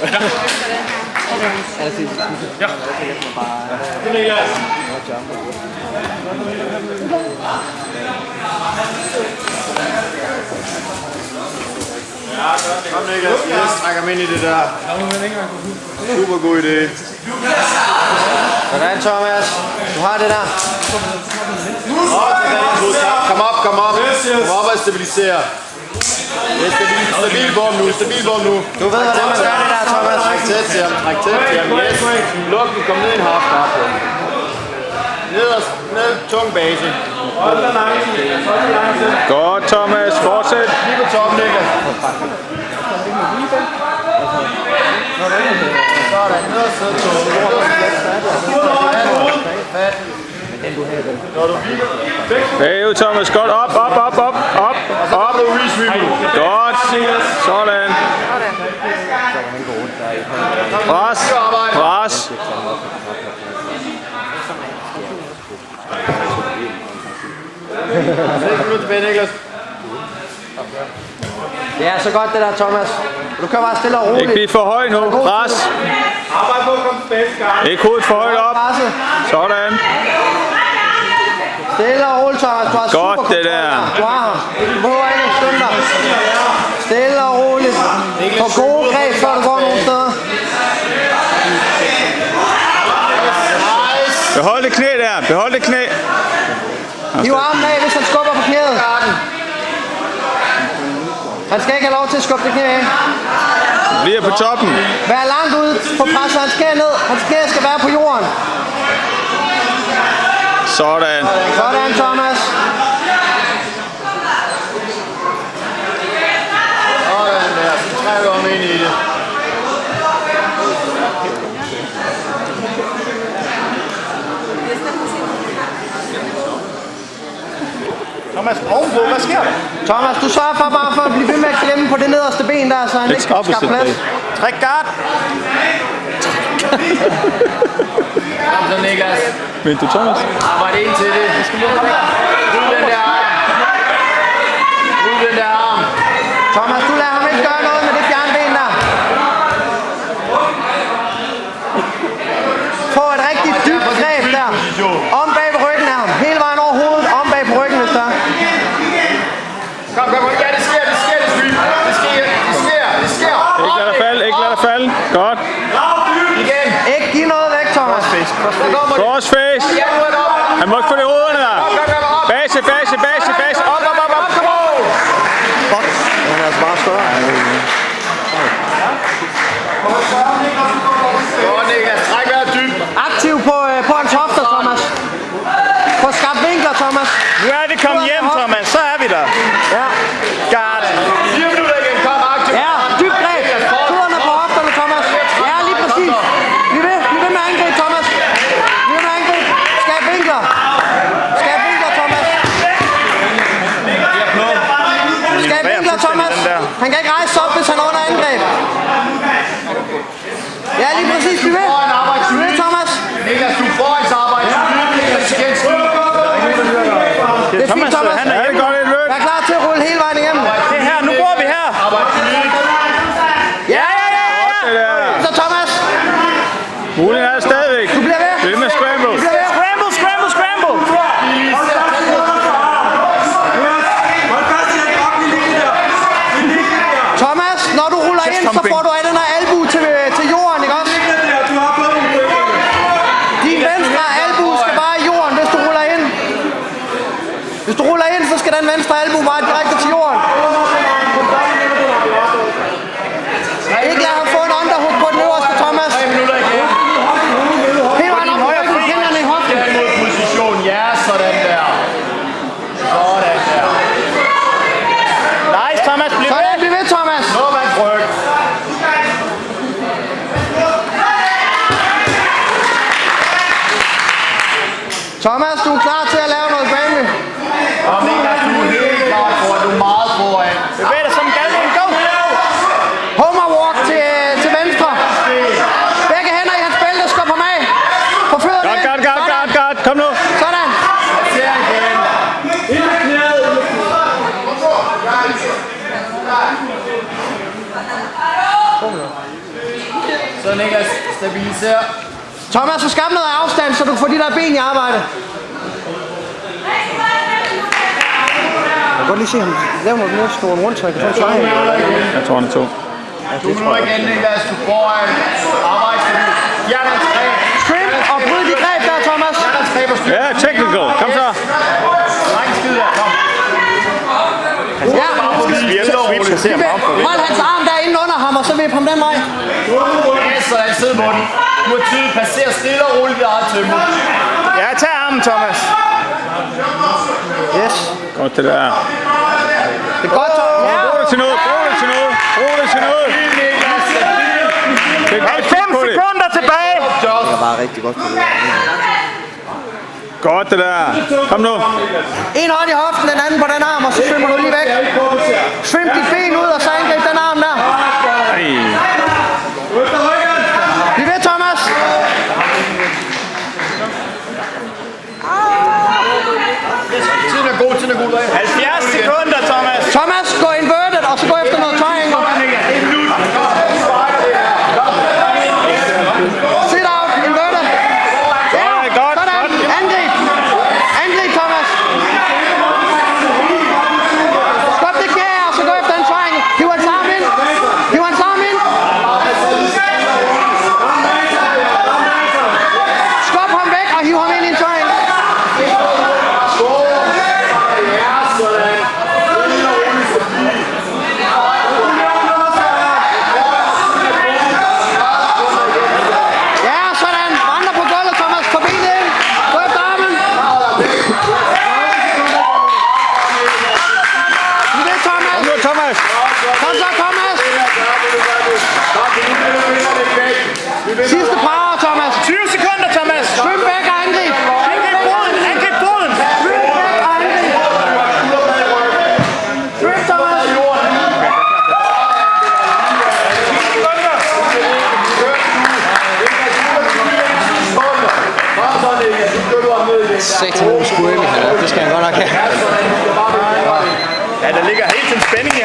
Ja. Kom Niklas, jeg trækker mig ind i det der. Super god idé. Sådan Thomas, du har det der. Kom op, kom op. Kom op og stabiliser. Det er stabil bom nu, stabil bom nu. Du ved, hvordan man gør det der, Thomas. Træk tæt til ham, træk tæt til ham. Yes. Luk den, kom ned i en half guard på ham. Ned, tung base. Godt, Thomas. Fortsæt. Lige på toppen, Niklas. Sådan, ned og sidde Bagud, Thomas. Godt. Op. Godt. Sådan. Pres. Det er så godt det der, Thomas. Du kan bare stille og roligt. Ikke blive for høj nu. Pres. Arbejde på at komme tilbage til gang. Ikke hovedet for højt op. Sådan. Stille og roligt, Thomas. Du har Godt, super det der. Du har ham. Du behøver ikke at skynde dig. Stille og roligt. Få gode greb, før du går nogle steder. Behold det knæ der. Behold det knæ. Hiv armen af, hvis han skubber på knæet. Han skal ikke have lov til at skubbe det knæ af. Bliver på toppen. Vær langt ude på presset. Hans knæ ned. Hans knæ skal være på jorden. Sådan. Sådan, Thomas. Sådan der, så trækker vi om ind i det. Thomas, ovenpå, hvad sker der? Thomas, du sørger for bare for at blive ved med at klemme på det nederste ben der, så han ikke skal skaffe plads. Træk guard. Kom så, Niklas. Men du, Thomas? Arbejde ind til det. Rul den der arm. Rul den der arm. Thomas, du lader ham ikke gøre noget med det fjernben der. Få et rigtig dybt greb der. Om bag på ryggen af ham. Hele vejen over hovedet. Om bag på ryggen, hvis der. Kom. Ja, det sker, det sker. Ikke lad dig falde, ikke lad dig falde. Godt. Igen. Ikke give noget væk, Thomas. Crossface. Han må ikke få det i hovederne der. Base. Op. Fuck. Han er altså bare større. Godt, Niklas. Træk vejret dybt. Aktiv på hans hofter, Thomas. Få skabt vinkler, Thomas. Nu er vi kommet hjem, Thomas. Så er vi der. Ja. Guard. 4 minutter igen. Kom, aktiv. Ja, dybt greb. Fødderne på hofterne, Thomas. Ja, lige præcis. Bliv ved med angreb, Thomas. Bliv ved med angreb. Skab vinkler, Thomas. Skab vinkler, Thomas. Han kan ikke rejse sig op, hvis han er under angreb. Ja, lige præcis. Bliv ved, Thomas. Niklas, du får hans arbejde. Det er fint, Thomas. Han er helt godt i løb. Vær klar til at rulle hele vejen igennem. Det er her. Nu bor vi her. Ja. Det der. Så Thomas, Muligheden er der stadigvæk. du bliver ved. Bliv med scramble. Scramble. Thomas, når du ruller ind, så får du af den her albue til jorden, ikke også? Din venstre albue skal bare i jorden, hvis du ruller ind. Hvis du ruller ind, så skal den venstre albue bare direkte til jorden. Ikke lad ham få en underhook på den øverste, Thomas. 3 minutter igen. Helt vejen op på ryggen, hænderne i hoften. Mod position. Ja, sådan der. Sådan der. Nice, Thomas. Sådan, bliv ved, Thomas. Nå, man ryg. Thomas, du er klar til at lave noget Granby. Kom, Niklas, du er helt klar foran. Du er meget foran. Bevæg dig som en galning. Go. Homer walk til venstre. Begge hænder i hans bælte, skub ham af. På fødderne. Godt. Kom nu. Sådan. Ser igen. Så Niklas, stabiliser. Thomas, så skab noget afstand, så du får de der ben i arbejde. Jeg kan godt lige se ham. Lav noget mere stort rundt, så jeg kan få en sejr. Jeg tror, han er 2. 2 minutter igen, Niklas. Du foran. Arbejdsstabil. Fjern hans greb. Shrimp og bryd de greb der, Thomas. Fjern hans greb og styr. Ja, technical. Kom så. Drengskid der, kom. Ja. Hold hans arm der inde under ham, og så vip ham den vej. Ja, sådan. Sid på den. Du har tydeligt passeret stille og roligt i eget tempo. Ja, tag armen, Thomas. Yes. Godt det der. Det er godt, Thomas. Ja. Brug det til noget. Brug det til noget. Brug det til noget. Det er godt. 5 sekunder tilbage. Det er bare rigtig godt på det. Godt det der. Kom nu. En hånd i hoften, den anden på den arm, og så svømmer du lige væk. Svøm dit ben ud, og så angreb den arm der. Ej. Bliv ved, Thomas. Tiden er god, tiden er god. 70 sekunder, Thomas. Thomas, gå inverted, og så gå efter noget triangle. Sit out, inverted. Ja, Godt. sådan. Angrib. Angrib, Thomas. Stop det knæ, og så gå efter en triangle. Hiv hans arm ind. Hiv hans arm ind. Skub ham væk, og hiv ham ind i en triangle. Ja, sådan. Vandre på gulvet, Thomas. Få benet ind. Gå efter armen. Bliv ved, Thomas. Kom nu, Thomas. Kom så, Thomas. Sidste power, Thomas. 20 sekunder, Thomas. Svøm væk og angrib. Angrib foden. Angrib foden. Svøm væk og angrib. Svøm, Thomas. Satan, nu squirmy han er. Det skal han godt nok have. Ja, der ligger helt en spænding i